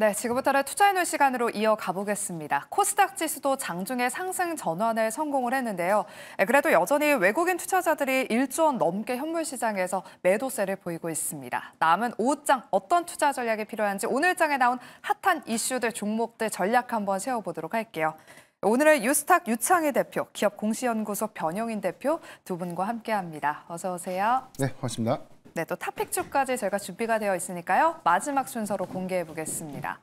네, 지금부터는 투자해놓은 시간으로 이어가 보겠습니다. 코스닥 지수도 장중에 상승 전환에 성공을 했는데요. 그래도 여전히 외국인 투자자들이 1조 원 넘게 현물 시장에서 매도세를 보이고 있습니다. 남은 오후장 어떤 투자 전략이 필요한지 오늘 장에 나온 핫한 이슈들, 종목들 전략 한번 세워보도록 할게요. 오늘은 유스탁 유창희 대표, 기업공시연구소 변용인 대표 두 분과 함께합니다. 어서 오세요. 네, 고맙습니다. 네, 또 탑픽주까지 저희가 준비가 되어 있으니까요. 마지막 순서로 공개해 보겠습니다.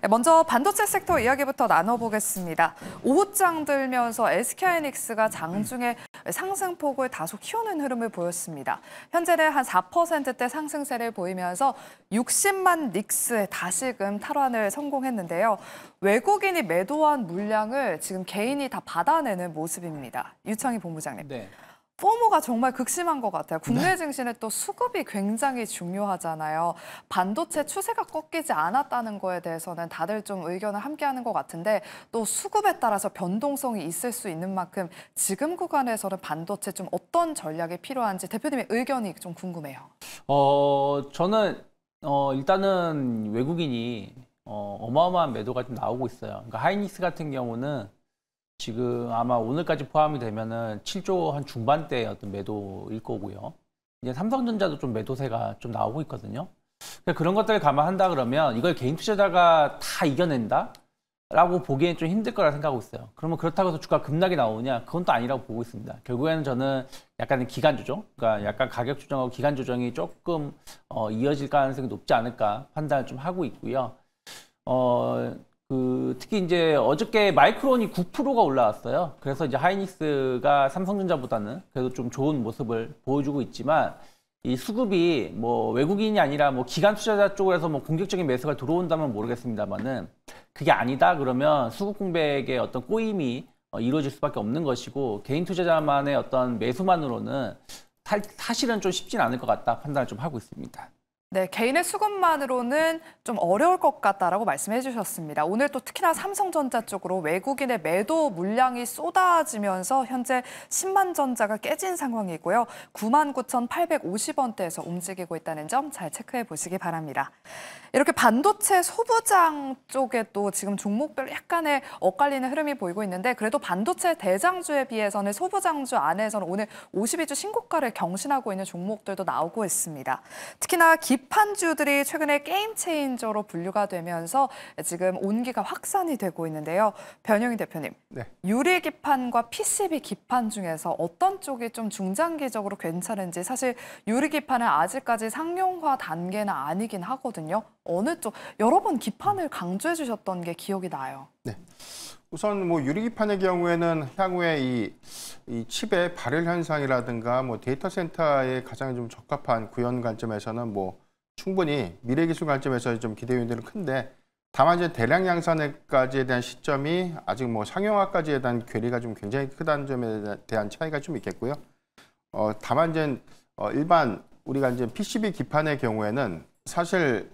먼저 반도체 섹터 이야기부터 나눠보겠습니다. 오후장 들면서 SK하이닉스가 장중에 상승폭을 다소 키우는 흐름을 보였습니다. 현재는 한 4%대 상승세를 보이면서 60만 닉스에 다시금 탈환을 성공했는데요. 외국인이 매도한 물량을 지금 개인이 다 받아내는 모습입니다. 유창희 본부장님. 네. 포모가 정말 극심한 것 같아요. 국내 증시는 또 수급이 굉장히 중요하잖아요. 반도체 추세가 꺾이지 않았다는 거에 대해서는 다들 좀 의견을 함께하는 것 같은데 또 수급에 따라서 변동성이 있을 수 있는 만큼 지금 구간에서는 반도체 좀 어떤 전략이 필요한지 대표님의 의견이 좀 궁금해요. 저는 일단은 외국인이 어마어마한 매도가 좀 나오고 있어요. 그러니까 하이닉스 같은 경우는 지금 아마 오늘까지 포함이 되면은 7조 한 중반대의 어떤 매도일 거고요. 이제 삼성전자도 좀 매도세가 좀 나오고 있거든요. 그런 것들을 감안한다 그러면 이걸 개인 투자자가 다 이겨낸다? 라고 보기엔 좀 힘들 거라 생각하고 있어요. 그러면 그렇다고 해서 주가 급락이 나오냐? 그건 또 아니라고 보고 있습니다. 결국에는 저는 약간 기간 조정, 그러니까 약간 가격 조정하고 기간 조정이 조금 이어질 가능성이 높지 않을까 판단을 좀 하고 있고요. 특히 이제 어저께 마이크론이 9%가 올라왔어요. 그래서 이제 하이닉스가 삼성전자보다는 그래도 좀 좋은 모습을 보여주고 있지만 이 수급이 뭐 외국인이 아니라 뭐 기관 투자자 쪽에서 뭐 공격적인 매수가 들어온다면 모르겠습니다만은 그게 아니다 그러면 수급 공백의 어떤 꼬임이 이루어질 수밖에 없는 것이고 개인 투자자만의 어떤 매수만으로는 사실은 좀 쉽진 않을 것 같다 판단을 좀 하고 있습니다. 네, 개인의 수급만으로는 좀 어려울 것 같다라고 말씀해 주셨습니다. 오늘 또 특히나 삼성전자 쪽으로 외국인의 매도 물량이 쏟아지면서 현재 10만 전자가 깨진 상황이고요. 99,850원대에서 움직이고 있다는 점 잘 체크해 보시기 바랍니다. 이렇게 반도체 소부장 쪽에 또 지금 종목별로 약간의 엇갈리는 흐름이 보이고 있는데 그래도 반도체 대장주에 비해서는 소부장주 안에서는 오늘 52주 신고가를 경신하고 있는 종목들도 나오고 있습니다. 특히나 기판주들이 최근에 게임 체인저로 분류가 되면서 지금 온기가 확산이 되고 있는데요. 변용인 대표님, 네. 유리 기판과 PCB 기판 중에서 어떤 쪽이 좀 중장기적으로 괜찮은지 사실 유리 기판은 아직까지 상용화 단계는 아니긴 하거든요. 어느 쪽 여러 번 기판을 강조해 주셨던 게 기억이 나요. 네. 우선 뭐 유리기판의 경우에는 향후에 이 칩의 발열 현상이라든가 뭐 데이터 센터에 가장 좀 적합한 구현 관점에서는 뭐 충분히 미래 기술 관점에서 좀 기대 요인들은 큰데 다만 이제 대량 양산까지에 대한 시점이 아직 뭐 상용화까지에 대한 괴리가 좀 굉장히 크다는 점에 대한 차이가 좀 있겠고요. 다만 이제 일반 우리가 이제 PCB 기판의 경우에는 사실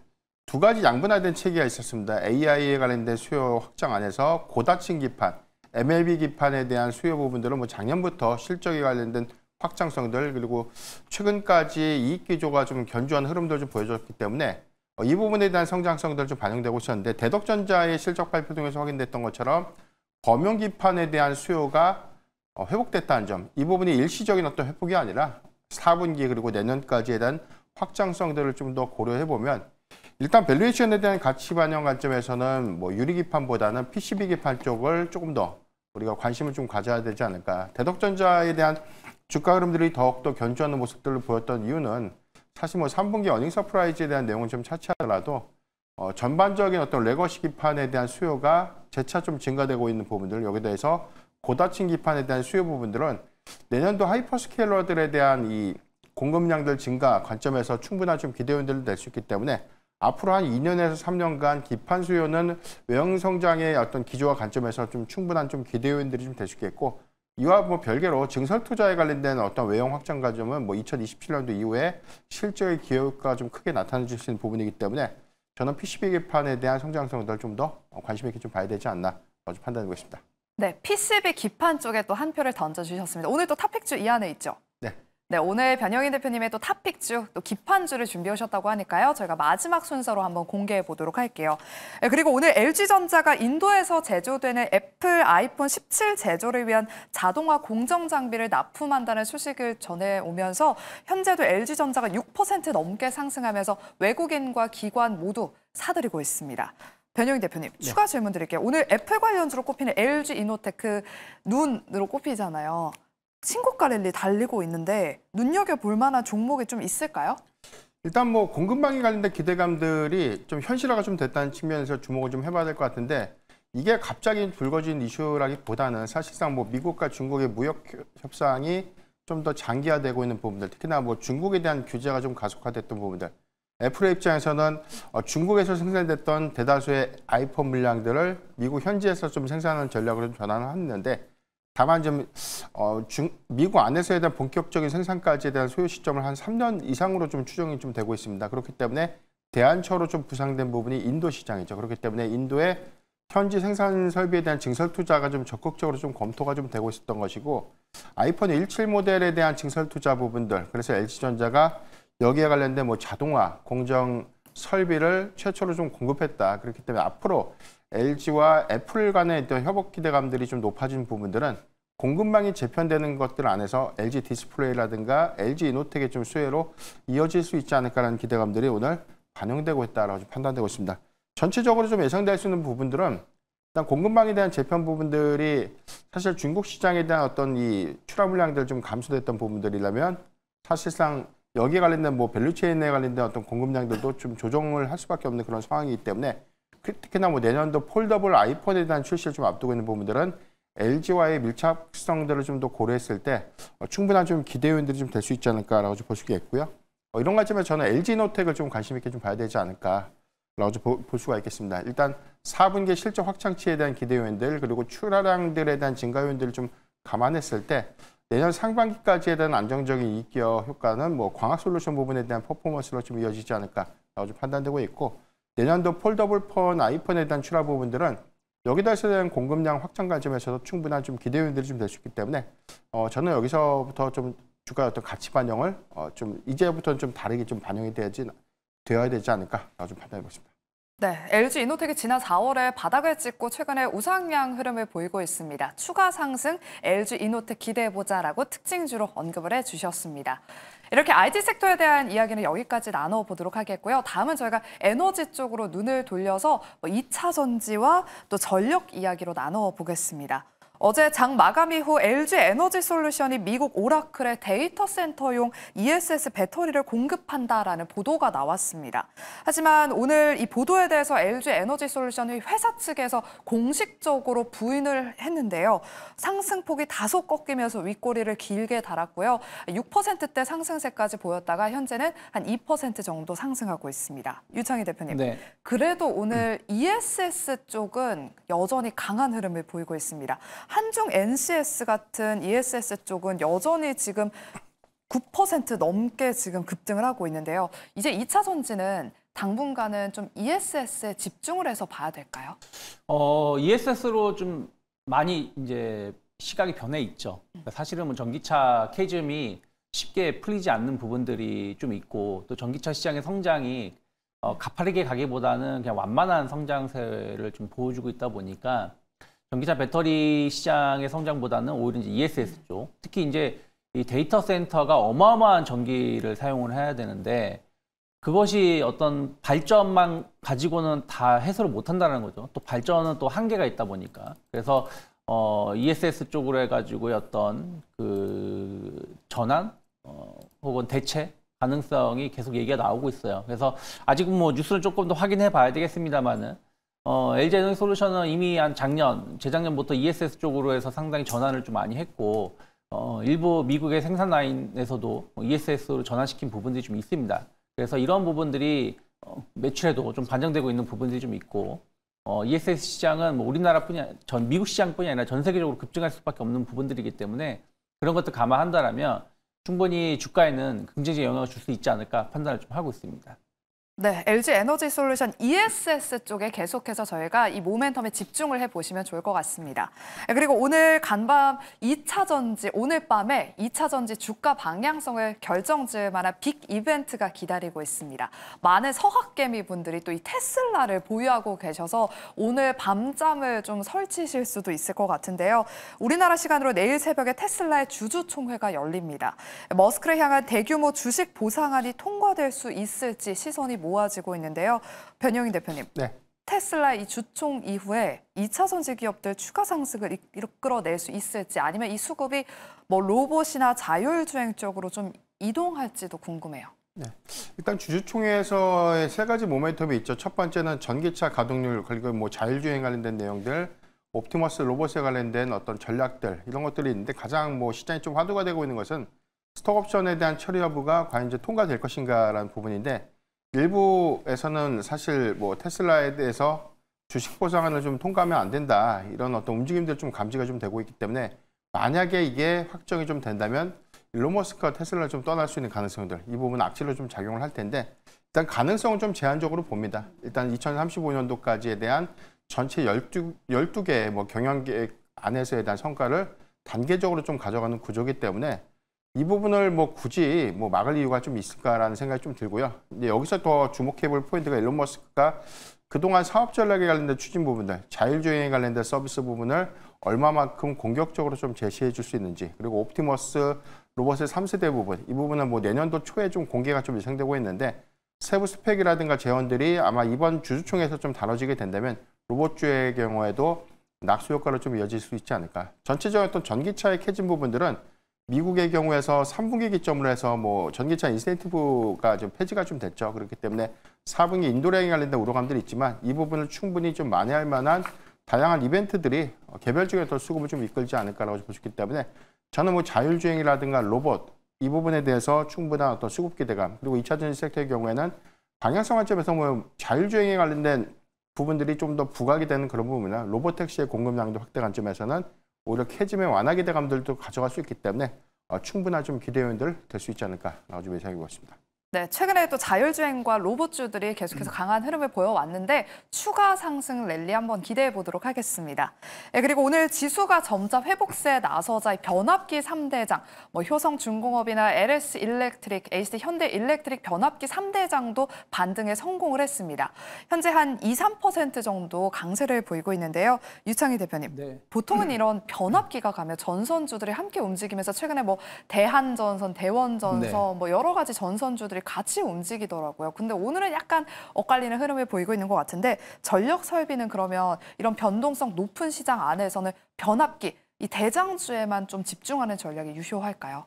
두 가지 양분화된 체계가 있었습니다. AI에 관련된 수요 확장 안에서 고다층 기판, MLB 기판에 대한 수요 부분들은 뭐 작년부터 실적에 관련된 확장성들 그리고 최근까지 이익 기조가 좀 견조한 흐름들을 좀 보여줬기 때문에 이 부분에 대한 성장성들을 좀 반영되고 있었는데 대덕전자의 실적 발표 통해서 확인됐던 것처럼 범용 기판에 대한 수요가 회복됐다는 점, 이 부분이 일시적인 어떤 회복이 아니라 4분기 그리고 내년까지에 대한 확장성들을 좀 더 고려해 보면 일단 밸류에이션에 대한 가치 반영 관점에서는 뭐 유리기판보다는 PCB 기판 쪽을 조금 더 우리가 관심을 좀 가져야 되지 않을까. 대덕전자에 대한 주가 흐름들이 더욱더 견조하는 모습들을 보였던 이유는 사실 뭐 3분기 어닝 서프라이즈에 대한 내용은 좀 차치하더라도 전반적인 어떤 레거시 기판에 대한 수요가 재차 좀 증가되고 있는 부분들, 여기에 대해서 고다층 기판에 대한 수요 부분들은 내년도 하이퍼스케일러들에 대한 이 공급량들 증가 관점에서 충분한 좀 기대 요인들을 낼 수 있기 때문에 앞으로 한 2년에서 3년간 기판 수요는 외형 성장의 어떤 기조와 관점에서 좀 충분한 좀 기대 요인들이 좀 될 수 있겠고, 이와 뭐 별개로 증설 투자에 관련된 어떤 외형 확장 과정은 뭐 2027년도 이후에 실적의 기여가 좀 크게 나타날 수 있는 부분이기 때문에 저는 PCB 기판에 대한 성장성을 좀 더 관심 있게 좀 봐야 되지 않나 좀 판단하고 있습니다. 네, PCB 기판 쪽에 또 한 표를 던져주셨습니다. 오늘 또 탑픽주 이 안에 있죠? 네. 네, 오늘 변영인 대표님의 또 탑픽주, 또 기판주를 준비해 오셨다고 하니까요. 저희가 마지막 순서로 한번 공개해 보도록 할게요. 네, 그리고 오늘 LG전자가 인도에서 제조되는 애플 아이폰 17 제조를 위한 자동화 공정 장비를 납품한다는 소식을 전해오면서 현재도 LG전자가 6% 넘게 상승하면서 외국인과 기관 모두 사들이고 있습니다. 변영인 대표님, 추가 질문 드릴게요. 오늘 애플 관련주로 꼽히는 LG 이노테크 눈으로 꼽히잖아요. 신고가 랠리 달리고 있는데 눈여겨볼 만한 종목이 좀 있을까요? 일단 뭐 공급망에 관련된 기대감들이 좀 현실화가 좀 됐다는 측면에서 주목을 좀 해봐야 될 것 같은데 이게 갑자기 불거진 이슈라기보다는 사실상 뭐 미국과 중국의 무역 협상이 좀 더 장기화되고 있는 부분들, 특히나 뭐 중국에 대한 규제가 좀 가속화됐던 부분들. 애플의 입장에서는 중국에서 생산됐던 대다수의 아이폰 물량들을 미국 현지에서 좀 생산하는 전략으로 좀 전환을 했는데 다만 좀 미국 안에서에 대한 본격적인 생산까지에 대한 소요 시점을 한 3년 이상으로 좀 추정이 좀 되고 있습니다. 그렇기 때문에 대안처로 좀 부상된 부분이 인도 시장이죠. 그렇기 때문에 인도의 현지 생산 설비에 대한 증설 투자가 좀 적극적으로 좀 검토가 좀 되고 있었던 것이고 아이폰 17 모델에 대한 증설 투자 부분들, 그래서 LG전자가 여기에 관련된 뭐 자동화 공정 설비를 최초로 좀 공급했다. 그렇기 때문에 앞으로 LG와 애플 간의 어떤 협업 기대감들이 좀 높아진 부분들은 공급망이 재편되는 것들 안에서 LG 디스플레이라든가 LG 이노텍의 좀 수혜로 이어질 수 있지 않을까라는 기대감들이 오늘 반영되고 있다라고 판단되고 있습니다. 전체적으로 좀 예상될 수 있는 부분들은 일단 공급망에 대한 재편 부분들이 사실 중국 시장에 대한 어떤 이 출하 물량들 좀 감소됐던 부분들이라면 사실상 여기에 관련된 뭐 밸류체인에 관련된 어떤 공급량들도 좀 조정을 할 수밖에 없는 그런 상황이기 때문에 특히나 뭐 내년도 폴더블 아이폰에 대한 출시를 좀 앞두고 있는 부분들은 LG와의 밀착성들을 좀 더 고려했을 때 충분한 좀 기대 요인들이 좀 될 수 있지 않을까라고 좀 볼 수가 있고요. 이런 관점에서 저는 LG 노텍을 좀 관심 있게 좀 봐야 되지 않을까라고 좀 볼 수가 있겠습니다. 일단 4분기 실적 확장치에 대한 기대 요인들 그리고 출하량들에 대한 증가 요인들을 좀 감안했을 때 내년 상반기까지에 대한 안정적인 이익 기여 효과는 뭐 광학 솔루션 부분에 대한 퍼포먼스로 좀 이어지지 않을까라고 좀 판단되고 있고 내년도 폴더블 폰 아이폰에 대한 출하 부분들은 여기다 대한 공급량 확장 관점에서도 충분한 좀 기대 요인들이 좀 될 수 있기 때문에 저는 여기서부터 좀 주가의 어떤 가치 반영을 좀 이제부터는 좀 다르게 좀 반영이 되어야 되지 않을까라고 좀 판단해 보겠습니다. 네, LG 이노텍이 지난 4월에 바닥을 찍고 최근에 우상향 흐름을 보이고 있습니다. 추가 상승 LG 이노텍 기대해보자라고 특징주로 언급을 해주셨습니다. 이렇게 IT 섹터에 대한 이야기는 여기까지 나눠보도록 하겠고요. 다음은 저희가 에너지 쪽으로 눈을 돌려서 2차 전지와 또 전력 이야기로 나눠보겠습니다. 어제 장 마감 이후 LG 에너지 솔루션이 미국 오라클의 데이터 센터용 ESS 배터리를 공급한다라는 보도가 나왔습니다. 하지만 오늘 이 보도에 대해서 LG 에너지 솔루션이 회사 측에서 공식적으로 부인을 했는데요. 상승폭이 다소 꺾이면서 윗꼬리를 길게 달았고요. 6%대 상승세까지 보였다가 현재는 한 2% 정도 상승하고 있습니다. 유창희 대표님, 네. 그래도 오늘 ESS 쪽은 여전히 강한 흐름을 보이고 있습니다. 한중 NCS 같은 ESS 쪽은 여전히 지금 9% 넘게 지금 급등을 하고 있는데요. 이제 2차 전지는 당분간은 좀 ESS에 집중을 해서 봐야 될까요? ESS로 좀 많이 이제 시각이 변해 있죠. 그러니까 사실은 뭐 전기차 캐즘이 쉽게 풀리지 않는 부분들이 좀 있고 또 전기차 시장의 성장이 가파르게 가기보다는 그냥 완만한 성장세를 좀 보여주고 있다 보니까 전기차 배터리 시장의 성장보다는 오히려 이제 ESS 쪽, 특히 이제 이 데이터 센터가 어마어마한 전기를 사용을 해야 되는데 그것이 어떤 발전만 가지고는 다 해소를 못 한다는 거죠. 또 발전은 또 한계가 있다 보니까. 그래서 ESS 쪽으로 해가지고의 어떤 그 전환 혹은 대체 가능성이 계속 얘기가 나오고 있어요. 그래서 아직은 뭐 뉴스는 조금 더 확인해 봐야 되겠습니다만은 LG 에너지 솔루션은 이미 한 재작년부터 ESS 쪽으로 해서 상당히 전환을 좀 많이 했고 일부 미국의 생산 라인에서도 ESS로 전환시킨 부분들이 좀 있습니다. 그래서 이런 부분들이 매출에도 좀 반영되고 있는 부분들이 좀 있고 ESS 시장은 뭐 우리나라뿐이 아니라 미국 시장뿐이 아니라 전 세계적으로 급증할 수밖에 없는 부분들이기 때문에 그런 것들 감안한다라면 충분히 주가에는 긍정적인 영향을 줄 수 있지 않을까 판단을 좀 하고 있습니다. 네, LG 에너지 솔루션 ESS 쪽에 계속해서 저희가 이 모멘텀에 집중을 해보시면 좋을 것 같습니다. 그리고 오늘 간밤 2차 전지, 오늘 밤에 2차 전지 주가 방향성을 결정지을 만한 빅 이벤트가 기다리고 있습니다. 많은 서학개미 분들이 또 이 테슬라를 보유하고 계셔서 오늘 밤잠을 좀 설치실 수도 있을 것 같은데요. 우리나라 시간으로 내일 새벽에 테슬라의 주주총회가 열립니다. 머스크를 향한 대규모 주식 보상안이 통과될 수 있을지 시선이 모아지고 있는데요. 변영인 대표님, 네. 테슬라 이 주총 이후에 2차 전지 기업들 추가 상승을 이끌어낼 수 있을지 아니면 이 수급이 뭐 로봇이나 자율주행 쪽으로 좀 이동할지도 궁금해요. 네. 일단 주주총회에서의 세 가지 모멘텀이 있죠. 첫 번째는 전기차 가동률 그리고 뭐 자율주행 관련된 내용들, 옵티머스 로봇에 관련된 어떤 전략들 이런 것들이 있는데 가장 뭐 시장이 좀 화두가 되고 있는 것은 스톡옵션에 대한 처리 여부가 과연 이제 통과될 것인가라는 부분인데 일부에서는 사실 뭐 테슬라에 대해서 주식 보상안을 좀 통과하면 안 된다 이런 어떤 움직임들 좀 감지가 좀 되고 있기 때문에 만약에 이게 확정이 좀 된다면 일론 머스크가 테슬라를 좀 떠날 수 있는 가능성들 이 부분 악재로 좀 작용을 할 텐데 일단 가능성은 좀 제한적으로 봅니다. 일단 2035년도까지에 대한 전체 12개의 뭐 경영계획 안에서에 대한 성과를 단계적으로 좀 가져가는 구조이기 때문에 이 부분을 뭐 굳이 뭐 막을 이유가 좀 있을까라는 생각이 좀 들고요. 이제 여기서 더 주목해 볼 포인트가 일론 머스크가 그동안 사업 전략에 관련된 추진 부분들, 자율주행에 관련된 서비스 부분을 얼마만큼 공격적으로 좀 제시해 줄 수 있는지, 그리고 옵티머스 로봇의 3세대 부분, 이 부분은 뭐 내년도 초에 좀 공개가 좀 예상되고 있는데 세부 스펙이라든가 재원들이 아마 이번 주주총회에서 좀 다뤄지게 된다면 로봇주의 경우에도 낙수 효과로 좀 이어질 수 있지 않을까. 전체적인 어떤 전기차의 캐진 부분들은 미국의 경우에서 3분기 기점으로 해서 뭐 전기차 인센티브가 좀 폐지가 좀 됐죠. 그렇기 때문에 4분기 인도량에 관련된 우려감들이 있지만 이 부분을 충분히 좀 만회할 만한 다양한 이벤트들이 개별적인 어떤 수급을 좀 이끌지 않을까라고 볼 수 있기 때문에 저는 뭐 자율주행이라든가 로봇 이 부분에 대해서 충분한 어떤 수급 기대감 그리고 2차 전지 섹터의 경우에는 방향성 관점에서 뭐 자율주행에 관련된 부분들이 좀 더 부각이 되는 그런 부분이나 로봇택시의 공급량도 확대 관점에서는 오히려 캐즘의 완화 기대감들도 가져갈 수 있기 때문에 충분한 좀 기대 요인들 될 수 있지 않을까라고 좀 예상해 보겠습니다. 네, 최근에 또 자율주행과 로봇주들이 계속해서 강한 흐름을 보여왔는데 추가 상승 랠리 한번 기대해 보도록 하겠습니다. 네, 그리고 오늘 지수가 점차 회복세에 나서자 변압기 3대장, 뭐 효성중공업이나 LS 일렉트릭, HD 현대 일렉트릭 변압기 3대장도 반등에 성공을 했습니다. 현재 한 2~3% 정도 강세를 보이고 있는데요. 유창희 대표님, 네. 보통은 이런 변압기가 가면 전선주들이 함께 움직이면서 최근에 뭐 대한전선, 대원전선, 네. 뭐 여러 가지 전선주들이 같이 움직이더라고요. 근데 오늘은 약간 엇갈리는 흐름을 보이고 있는 것 같은데 전력 설비는 그러면 이런 변동성 높은 시장 안에서는 변압기, 이 대장주에만 좀 집중하는 전략이 유효할까요?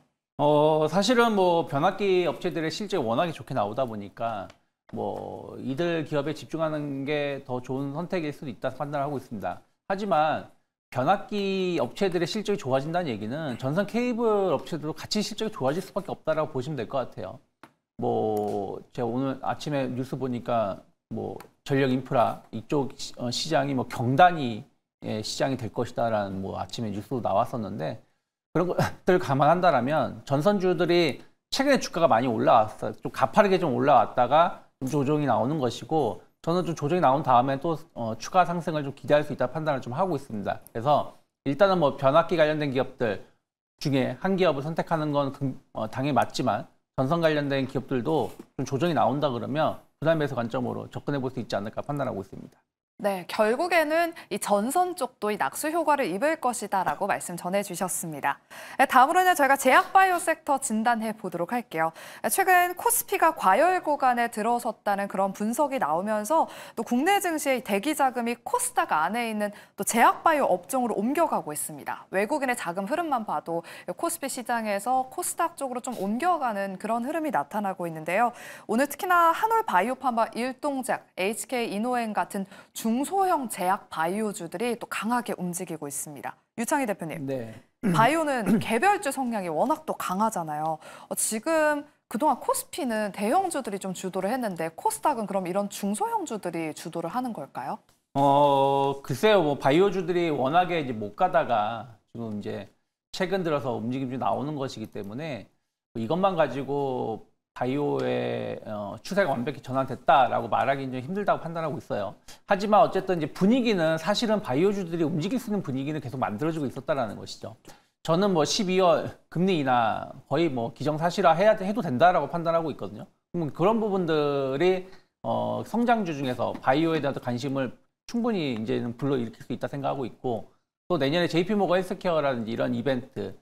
사실은 뭐 변압기 업체들의 실적이 워낙에 좋게 나오다 보니까 뭐 이들 기업에 집중하는 게 더 좋은 선택일 수도 있다 판단을 하고 있습니다. 하지만 변압기 업체들의 실적이 좋아진다는 얘기는 전선 케이블 업체들도 같이 실적이 좋아질 수밖에 없다라고 보시면 될 것 같아요. 뭐 제가 오늘 아침에 뉴스 보니까 뭐 전력 인프라 이쪽 시장이 뭐 경단이 시장이 될 것이다라는 뭐 아침에 뉴스도 나왔었는데 그런 것들 감안한다라면 전선주들이 최근에 주가가 많이 올라왔어요. 좀 가파르게 좀 올라왔다가 좀 조정이 나오는 것이고 저는 좀 조정이 나온 다음에 또 추가 상승을 좀 기대할 수 있다 판단을 좀 하고 있습니다. 그래서 일단은 뭐 변압기 관련된 기업들 중에 한 기업을 선택하는 건 당연히 맞지만 전선 관련된 기업들도 좀 조정이 나온다 그러면 부담 배수 관점으로 접근해 볼 수 있지 않을까 판단하고 있습니다. 네, 결국에는 이 전선 쪽도 이 낙수 효과를 입을 것이다라고 말씀 전해주셨습니다. 네, 다음으로는 저희가 제약바이오 섹터 진단해 보도록 할게요. 최근 코스피가 과열 구간에 들어섰다는 그런 분석이 나오면서 또 국내 증시의 대기 자금이 코스닥 안에 있는 또 제약바이오 업종으로 옮겨가고 있습니다. 외국인의 자금 흐름만 봐도 코스피 시장에서 코스닥 쪽으로 좀 옮겨가는 그런 흐름이 나타나고 있는데요. 오늘 특히나 한올바이오파마, 일동제약, HK이노엔 같은 중소형 제약 바이오주들이 또 강하게 움직이고 있습니다. 유창희 대표님, 네. 바이오는 개별주 성향이 워낙 또 강하잖아요. 지금 그동안 코스피는 대형주들이 좀 주도를 했는데 코스닥은 그럼 이런 중소형주들이 주도를 하는 걸까요? 글쎄요, 뭐 바이오주들이 워낙에 이제 못 가다가 지금 이제 최근 들어서 움직임이 나오는 것이기 때문에 이것만 가지고 바이오의 추세가 완벽히 전환됐다라고 말하기는 좀 힘들다고 판단하고 있어요. 하지만 어쨌든 이제 분위기는 사실은 바이오주들이 움직일 수 있는 분위기는 계속 만들어지고 있었다라는 것이죠. 저는 뭐 12월 금리 인하 거의 뭐 기정사실화 해도 된다라고 판단하고 있거든요. 그런 부분들이 성장주 중에서 바이오에 대한 관심을 충분히 이제는 불러일으킬 수 있다 생각하고 있고, 또 내년에 JP모건 헬스케어라든지 이런 이벤트,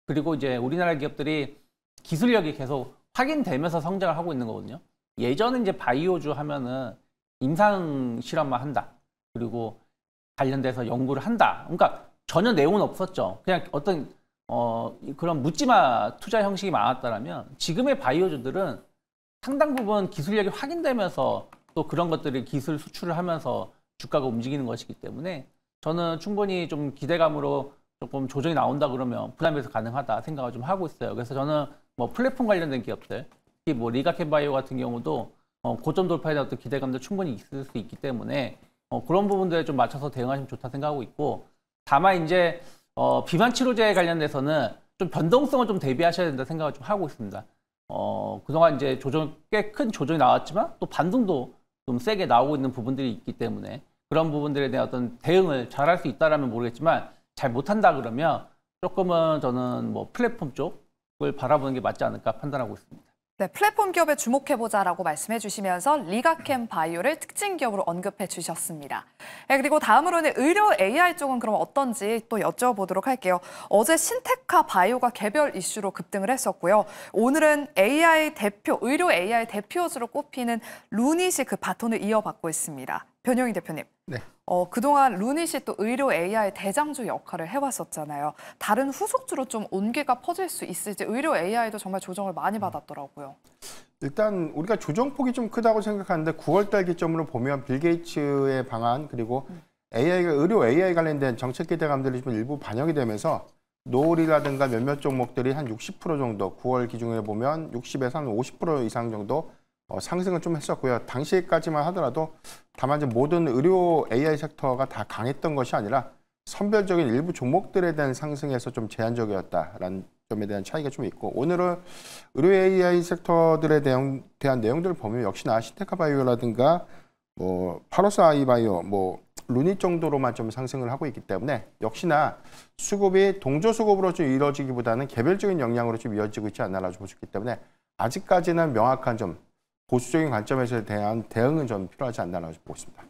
그리고 이제 우리나라 기업들이 기술력이 계속 확인되면서 성장을 하고 있는 거거든요. 예전에 이제 바이오주 하면은 임상 실험만 한다, 그리고 관련돼서 연구를 한다. 그러니까 전혀 내용은 없었죠. 그냥 어떤 그런 묻지마 투자 형식이 많았다면, 지금의 바이오주들은 상당 부분 기술력이 확인되면서 또 그런 것들을 기술 수출을 하면서 주가가 움직이는 것이기 때문에 저는 충분히 좀 기대감으로 조금 조정이 나온다 그러면 부담에서 가능하다 생각을 좀 하고 있어요. 그래서 저는 뭐 플랫폼 관련된 기업들, 특히 뭐 리가캔바이오 같은 경우도 고점 돌파에 대한 어떤 기대감도 충분히 있을 수 있기 때문에 그런 부분들에 좀 맞춰서 대응하시면 좋다 생각하고 있고, 다만 이제 비만 치료제에 관련돼서는 좀 변동성을 좀 대비하셔야 된다 생각을 좀 하고 있습니다. 그동안 이제 꽤 큰 조정이 나왔지만 또 반등도 좀 세게 나오고 있는 부분들이 있기 때문에 그런 부분들에 대한 어떤 대응을 잘할 수 있다라면 모르겠지만, 잘 못한다 그러면 조금은 저는 뭐 플랫폼 쪽을 바라보는 게 맞지 않을까 판단하고 있습니다. 네, 플랫폼 기업에 주목해보자라고 말씀해 주시면서 리가캠 바이오를 특징 기업으로 언급해 주셨습니다. 네, 그리고 다음으로는 의료 AI 쪽은 그럼 어떤지 또 여쭤보도록 할게요. 어제 신테카 바이오가 개별 이슈로 급등을 했었고요. 오늘은 의료 AI 대표주로 꼽히는 루닛이 그 바톤을 이어받고 있습니다. 변영희 대표님. 네. 그동안 루닛이 또 의료 AI 대장주 역할을 해왔었잖아요. 다른 후속주로 좀 온기가 퍼질 수 있을지, 의료 AI도 정말 조정을 많이 받았더라고요. 일단 우리가 조정폭이 좀 크다고 생각하는데 9월 달 기점으로 보면 빌 게이츠의 방안, 그리고 의료 AI 관련된 정책 기대감들이 좀 일부 반영이 되면서 노을이라든가 몇몇 종목들이 한 60% 정도, 9월 기준에 보면 60에서 한 50% 이상 정도 상승을 좀 했었고요. 당시까지만 하더라도 다만 이제 모든 의료 AI 섹터가 다 강했던 것이 아니라 선별적인 일부 종목들에 대한 상승에서 좀 제한적이었다라는 점에 대한 차이가 좀 있고, 오늘은 의료 AI 섹터들에 대한 내용들을 보면 역시나 신테카 바이오라든가 뭐 파로스 아이 바이오, 뭐 루닛 정도로만 좀 상승을 하고 있기 때문에 역시나 수급이 동조 수급으로 좀 이루어지기보다는 개별적인 영향으로 좀 이어지고 있지 않나라고 볼 수 있기 때문에 아직까지는 명확한 좀 보수적인 관점에서 대한 대응은 좀 필요하지 않나라고 보고 있습니다.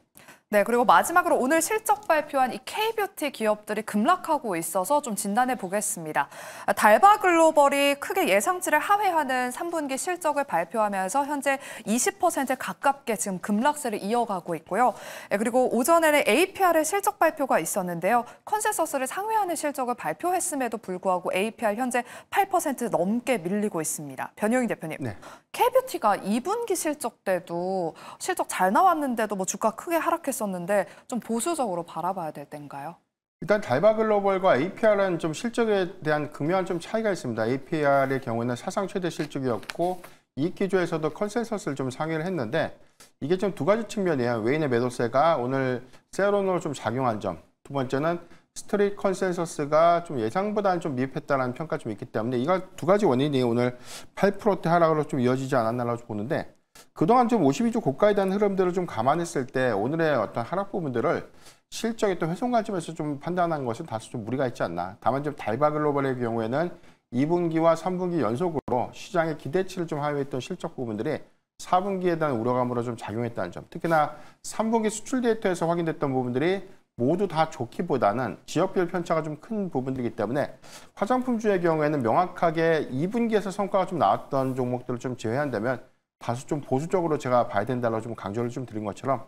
네, 그리고 마지막으로 오늘 실적 발표한 이 K뷰티 기업들이 급락하고 있어서 좀 진단해 보겠습니다. 달바 글로벌이 크게 예상치를 하회하는 3분기 실적을 발표하면서 현재 20% 가깝게 지금 급락세를 이어가고 있고요. 그리고 오전에는 APR의 실적 발표가 있었는데요. 컨센서스를 상회하는 실적을 발표했음에도 불구하고 APR 현재 8% 넘게 밀리고 있습니다. 변영희 대표님, 네. K뷰티가 2분기 실적 때도 실적 잘 나왔는데도 뭐 주가 크게 하락했었는데 좀 보수적으로 바라봐야 될 때인가요? 일단 달바 글로벌과 APR은 좀 실적에 대한 극명한 좀 차이가 있습니다. APR의 경우는 사상 최대 실적이었고 이익 기조에서도 컨센서스를 좀 상회를 했는데, 이게 좀 두 가지 측면이에요. 외인의 매도세가 오늘 세어론으로 좀 작용한 점, 두 번째는 스트릿 컨센서스가 좀 예상보다는 좀 미흡했다는 평가가 좀 있기 때문에 이가 두 가지 원인이 오늘 8%대 하락으로 좀 이어지지 않았나라고 보는데, 그동안 좀 52주 고가에 대한 흐름들을 좀 감안했을 때 오늘의 어떤 하락 부분들을 실적의 또 훼손 관점에서 좀 판단한 것은 다소 좀 무리가 있지 않나. 다만 좀 달바 글로벌의 경우에는 2분기와 3분기 연속으로 시장의 기대치를 좀 하회했던 실적 부분들이 4분기에 대한 우려감으로 좀 작용했다는 점. 특히나 3분기 수출 데이터에서 확인됐던 부분들이 모두 다 좋기보다는 지역별 편차가 좀 큰 부분들이기 때문에 화장품주의 경우에는 명확하게 2분기에서 성과가 좀 나왔던 종목들을 좀 제외한다면 다소 좀 보수적으로 제가 봐야 된다고 좀 강조를 좀 드린 것처럼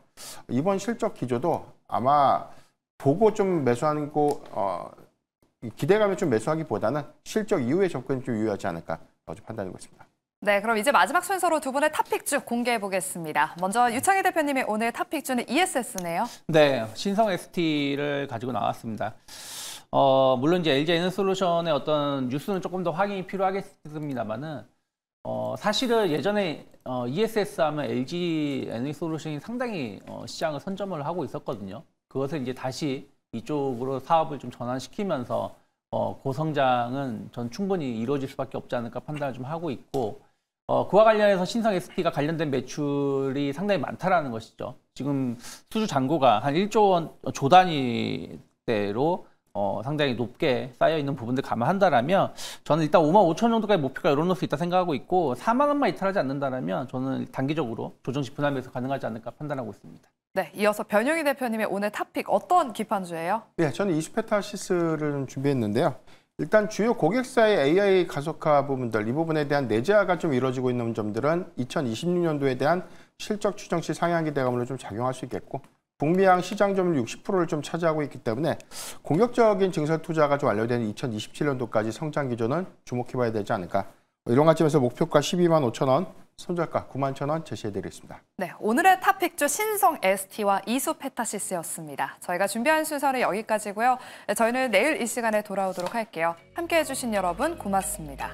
이번 실적 기조도 아마 보고 좀 매수하는 거 기대감에 좀 매수하기보다는 실적 이후에 접근이 좀 유효하지 않을까 좀 판단하고 있습니다. 네, 그럼 이제 마지막 순서로 두 분의 탑픽주 공개해 보겠습니다. 먼저 유창희 대표님의 오늘 탑픽주는 ESS네요. 네, 신성 ST를 가지고 나왔습니다. 물론 이제 LG 에너솔루션의 어떤 뉴스는 조금 더 확인이 필요하겠습니다만은 사실은 예전에 ESS 하면 LG 에너솔루션이 상당히 시장을 선점을 하고 있었거든요. 그것을 이제 다시 이쪽으로 사업을 좀 전환시키면서 고성장은 전 충분히 이루어질 수밖에 없지 않을까 판단을 좀 하고 있고, 그와 관련해서 신성 SP가 관련된 매출이 상당히 많다라는 것이죠. 지금 수주 잔고가 한 1조 원 조 단위대로 상당히 높게 쌓여 있는 부분들 감안한다라면 저는 일단 5만 5천 정도까지 목표가 열어놓을 수 있다 생각하고 있고 4만 원만 이탈하지 않는다라면 저는 단기적으로 조정 지분할 매수 가능하지 않을까 판단하고 있습니다. 네, 이어서 변용희 대표님의 오늘 탑픽 어떤 기판주예요? 네, 저는 이수페타시스를 좀 준비했는데요. 일단 주요 고객사의 AI 가속화 부분들, 이 부분에 대한 내재화가 좀 이루어지고 있는 점들은 2026년도에 대한 실적 추정 시 상향기 대감으로 좀 작용할 수 있겠고, 북미양 시장 점유율 60%를 좀 차지하고 있기 때문에 공격적인 증설 투자가 좀 완료되는 2027년도까지 성장 기조는 주목해봐야 되지 않을까. 이런 관점에서 목표가 12만 5천 원, 손절가 9만 1천 원 제시해드리겠습니다. 네, 오늘의 탑픽주 신성 ST와 이수페타시스였습니다. 저희가 준비한 순서는 여기까지고요. 저희는 내일 이 시간에 돌아오도록 할게요. 함께해 주신 여러분 고맙습니다.